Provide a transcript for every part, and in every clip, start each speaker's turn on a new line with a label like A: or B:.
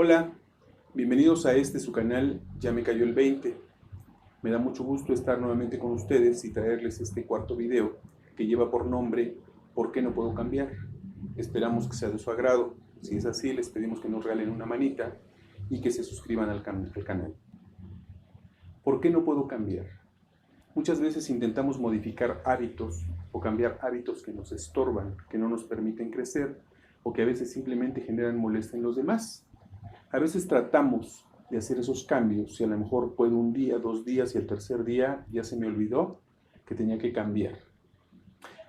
A: Hola, bienvenidos a su canal Ya me cayó el 20. Me da mucho gusto estar nuevamente con ustedes y traerles este cuarto video que lleva por nombre ¿Por qué no puedo cambiar? Esperamos que sea de su agrado. Si es así, les pedimos que nos regalen una manita y que se suscriban al canal. ¿Por qué no puedo cambiar? Muchas veces intentamos modificar hábitos o cambiar hábitos que nos estorban, que no nos permiten crecer o que a veces simplemente generan molestia en los demás. A veces tratamos de hacer esos cambios y a lo mejor puedo un día, 2 días y el tercer día ya se me olvidó que tenía que cambiar.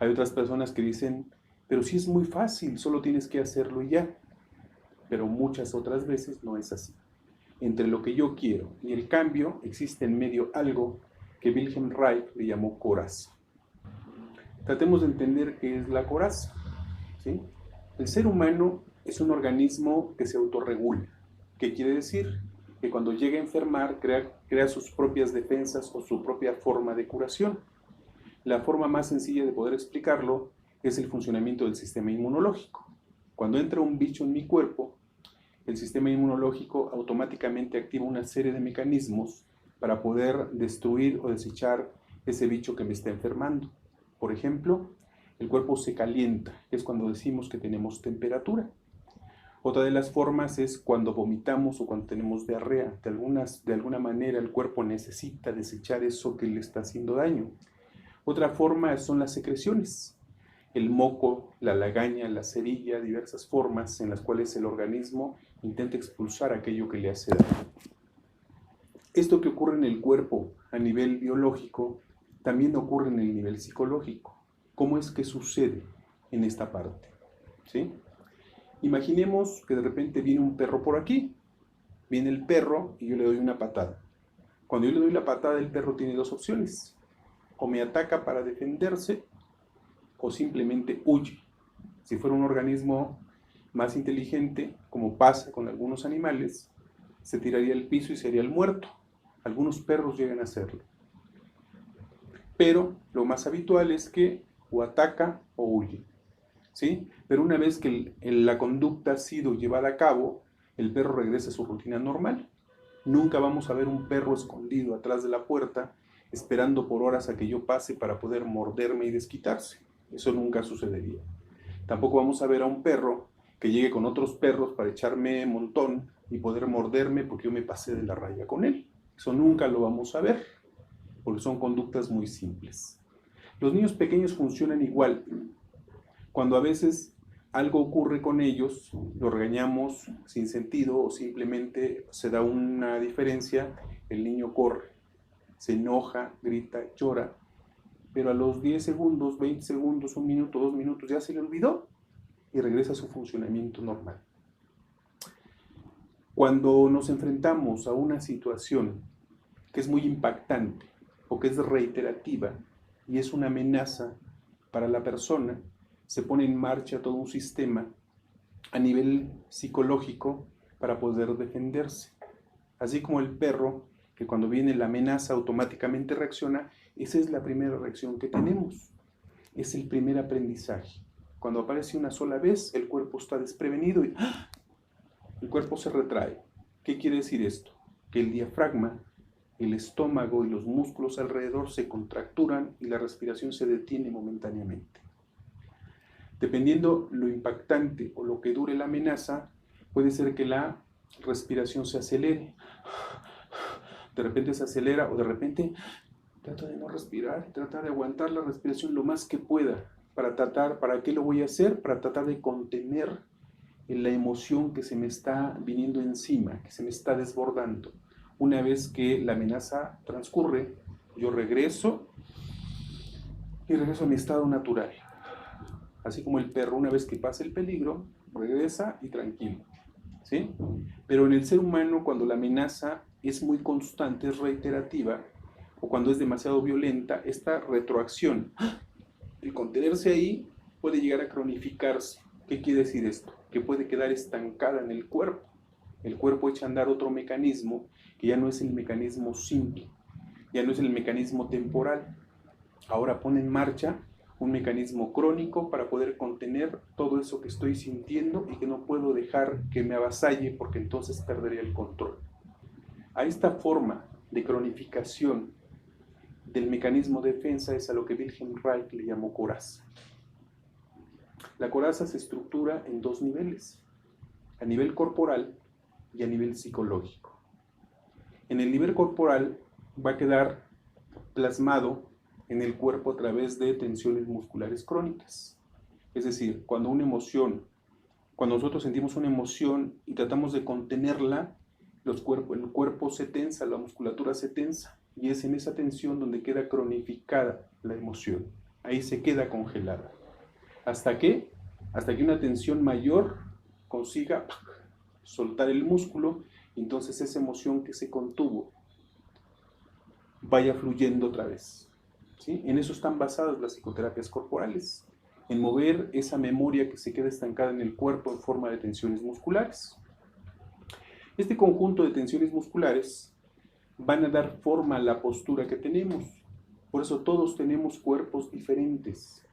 A: Hay otras personas que dicen, pero sí es muy fácil, solo tienes que hacerlo y ya. Pero muchas otras veces no es así. Entre lo que yo quiero y el cambio existe en medio algo que Wilhelm Reich le llamó coraza. Tratemos de entender qué es la coraza, ¿sí? El ser humano es un organismo que se autorregula. ¿Qué quiere decir? Que cuando llega a enfermar crea sus propias defensas o su propia forma de curación. La forma más sencilla de poder explicarlo es el funcionamiento del sistema inmunológico. Cuando entra un bicho en mi cuerpo, el sistema inmunológico automáticamente activa una serie de mecanismos para poder destruir o desechar ese bicho que me está enfermando. Por ejemplo, el cuerpo se calienta, es cuando decimos que tenemos temperatura. Otra de las formas es cuando vomitamos o cuando tenemos diarrea. De alguna manera el cuerpo necesita desechar eso que le está haciendo daño. Otra forma son las secreciones. El moco, la lagaña, la cerilla, diversas formas en las cuales el organismo intenta expulsar aquello que le hace daño. Esto que ocurre en el cuerpo a nivel biológico también ocurre en el nivel psicológico. ¿Cómo es que sucede en esta parte? ¿Sí? Imaginemos que de repente viene un perro por aquí. Viene el perro y yo le doy una patada. Cuando yo le doy la patada, el perro tiene dos opciones. O me ataca para defenderse o simplemente huye. Si fuera un organismo más inteligente, como pasa con algunos animales, se tiraría al piso y sería el muerto. Algunos perros llegan a hacerlo. Pero lo más habitual es que o ataca o huye. ¿Sí? Pero una vez que la conducta ha sido llevada a cabo, el perro regresa a su rutina normal. Nunca vamos a ver un perro escondido atrás de la puerta esperando por horas a que yo pase para poder morderme y desquitarse. Eso nunca sucedería. Tampoco vamos a ver a un perro que llegue con otros perros para echarme montón y poder morderme porque yo me pasé de la raya con él. Eso nunca lo vamos a ver, porque son conductas muy simples. Los niños pequeños funcionan igual. Cuando a veces algo ocurre con ellos, lo regañamos sin sentido o simplemente se da una diferencia, el niño corre, se enoja, grita, llora, pero a los 10 segundos, 20 segundos, 1 minuto, 2 minutos ya se le olvidó y regresa a su funcionamiento normal. Cuando nos enfrentamos a una situación que es muy impactante o que es reiterativa y es una amenaza para la persona, se pone en marcha todo un sistema a nivel psicológico para poder defenderse. Así como el perro, que cuando viene la amenaza automáticamente reacciona, esa es la primera reacción que tenemos. Es el primer aprendizaje. Cuando aparece una sola vez, el cuerpo está desprevenido y el cuerpo se retrae. ¿Qué quiere decir esto? Que el diafragma, el estómago y los músculos alrededor se contracturan y la respiración se detiene momentáneamente. Dependiendo lo impactante o lo que dure la amenaza, puede ser que la respiración se acelere. De repente se acelera o de repente trata de no respirar, trata de aguantar la respiración lo más que pueda. ¿Para qué lo voy a hacer? Para tratar de contener la emoción que se me está viniendo encima, que se me está desbordando. Una vez que la amenaza transcurre, yo regreso y regreso a mi estado natural. Así como el perro, una vez que pasa el peligro, regresa y tranquilo. ¿Sí? Pero en el ser humano, cuando la amenaza es muy constante, es reiterativa, o cuando es demasiado violenta, esta retroacción, el contenerse ahí, puede llegar a cronificarse. ¿Qué quiere decir esto? Que puede quedar estancada en el cuerpo. El cuerpo echa a andar otro mecanismo que ya no es el mecanismo simple, ya no es el mecanismo temporal. Ahora pone en marcha un mecanismo crónico para poder contener todo eso que estoy sintiendo y que no puedo dejar que me avasalle porque entonces perdería el control. A esta forma de cronificación del mecanismo de defensa es a lo que Wilhelm Reich le llamó coraza. La coraza se estructura en dos niveles, a nivel corporal y a nivel psicológico. En el nivel corporal va a quedar plasmado en el cuerpo a través de tensiones musculares crónicas. Es decir, cuando nosotros sentimos una emoción y tratamos de contenerla, el cuerpo se tensa, la musculatura se tensa, y es en esa tensión donde queda cronificada la emoción. Ahí se queda congelada. ¿Hasta qué? Hasta que una tensión mayor consiga soltar el músculo, y entonces esa emoción que se contuvo vaya fluyendo otra vez. ¿Sí? En eso están basadas las psicoterapias corporales, en mover esa memoria que se queda estancada en el cuerpo en forma de tensiones musculares. Este conjunto de tensiones musculares van a dar forma a la postura que tenemos. Por eso todos tenemos cuerpos diferentes.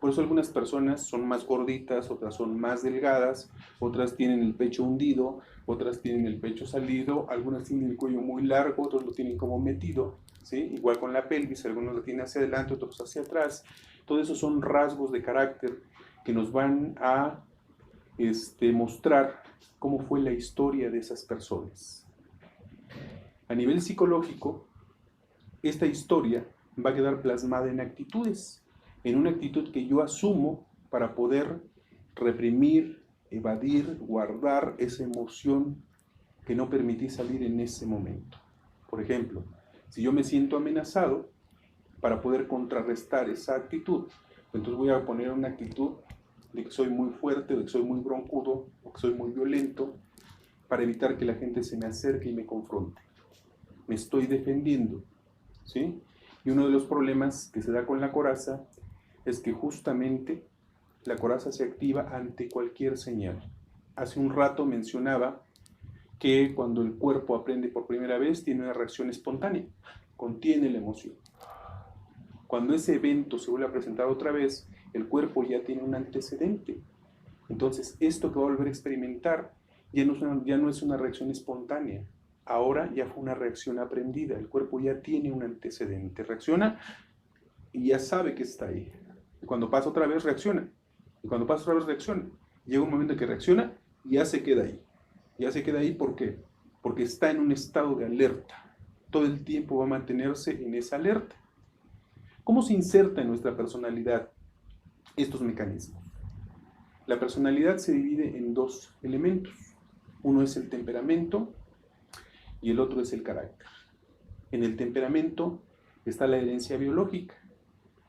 A: Por eso algunas personas son más gorditas, otras son más delgadas, otras tienen el pecho hundido, otras tienen el pecho salido, algunas tienen el cuello muy largo, otros lo tienen como metido, ¿sí? Igual con la pelvis, algunos lo tienen hacia adelante, otros hacia atrás. Todo eso son rasgos de carácter que nos van a mostrar cómo fue la historia de esas personas. A nivel psicológico, esta historia va a quedar plasmada en actitudes, en una actitud que yo asumo para poder reprimir, evadir, guardar esa emoción que no permití salir en ese momento. Por ejemplo, si yo me siento amenazado, para poder contrarrestar esa actitud, entonces voy a poner una actitud de que soy muy fuerte, de que soy muy broncudo, o que soy muy violento, para evitar que la gente se me acerque y me confronte. Me estoy defendiendo, ¿sí? Y uno de los problemas que se da con la coraza es que justamente la coraza se activa ante cualquier señal. Hace un rato mencionaba que cuando el cuerpo aprende por primera vez tiene una reacción espontánea, contiene la emoción. Cuando ese evento se vuelve a presentar otra vez, el cuerpo ya tiene un antecedente. Entonces, esto que va a volver a experimentar ya no es una reacción espontánea. Ahora ya fue una reacción aprendida. El cuerpo ya tiene un antecedente. Reacciona y ya sabe que está ahí. Y cuando pasa otra vez, reacciona. Y cuando pasa otra vez, reacciona. Llega un momento en que reacciona y ya se queda ahí. Ya se queda ahí, ¿por qué? Porque está en un estado de alerta. Todo el tiempo va a mantenerse en esa alerta. ¿Cómo se inserta en nuestra personalidad estos mecanismos? La personalidad se divide en dos elementos. Uno es el temperamento y el otro es el carácter. En el temperamento está la herencia biológica,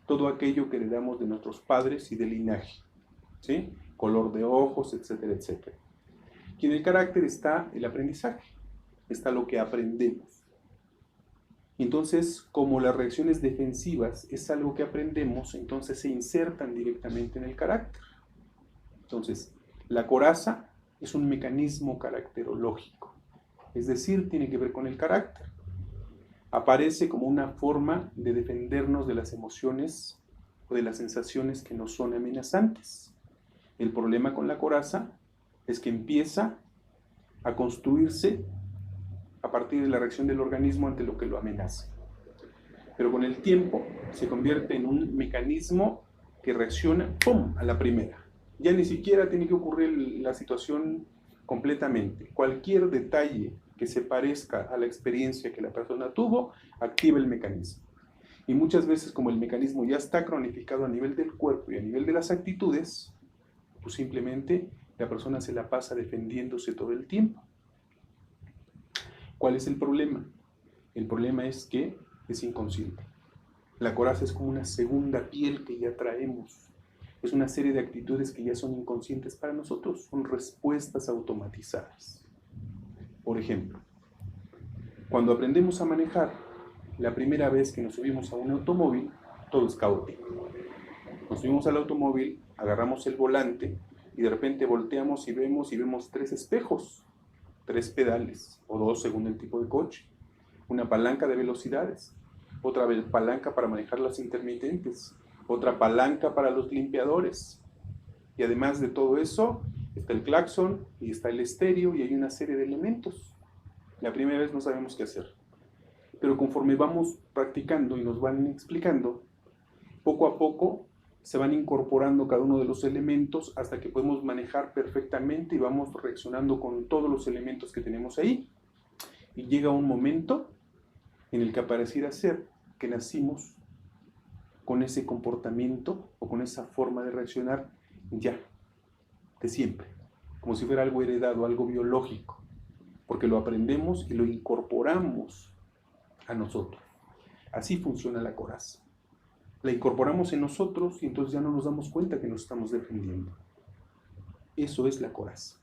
A: todo aquello que heredamos de nuestros padres y del linaje, ¿sí? Color de ojos, etcétera, etcétera. Y en el carácter está el aprendizaje, está lo que aprendemos. Entonces, como las reacciones defensivas es algo que aprendemos, entonces se insertan directamente en el carácter. Entonces, la coraza es un mecanismo caracterológico, es decir, tiene que ver con el carácter. Aparece como una forma de defendernos de las emociones o de las sensaciones que nos son amenazantes. El problema con la coraza es que empieza a construirse a partir de la reacción del organismo ante lo que lo amenaza. Pero con el tiempo se convierte en un mecanismo que reacciona ¡pum!, a la primera. Ya ni siquiera tiene que ocurrir la situación completamente. Cualquier detalle que se parezca a la experiencia que la persona tuvo, activa el mecanismo. Y muchas veces, como el mecanismo ya está cronificado a nivel del cuerpo y a nivel de las actitudes, pues simplemente la persona se la pasa defendiéndose todo el tiempo. ¿Cuál es el problema? El problema es que es inconsciente. La coraza es como una segunda piel que ya traemos. Es una serie de actitudes que ya son inconscientes para nosotros, son respuestas automatizadas. Por ejemplo, cuando aprendemos a manejar, la primera vez que nos subimos a un automóvil, todo es caótico. Nos subimos al automóvil, agarramos el volante y de repente volteamos y vemos 3 espejos, 3 pedales o 2 según el tipo de coche, una palanca de velocidades, otra palanca para manejar las intermitentes, otra palanca para los limpiadores. Y además de todo eso, está el claxon y está el estéreo y hay una serie de elementos. La primera vez no sabemos qué hacer. Pero conforme vamos practicando y nos van explicando, poco a poco se van incorporando cada uno de los elementos hasta que podemos manejar perfectamente y vamos reaccionando con todos los elementos que tenemos ahí. Y llega un momento en el que pareciera ser que nacimos con ese comportamiento o con esa forma de reaccionar ya, de siempre, como si fuera algo heredado, algo biológico, porque lo aprendemos y lo incorporamos a nosotros. Así funciona la coraza. La incorporamos en nosotros y entonces ya no nos damos cuenta que nos estamos defendiendo. Eso es la coraza.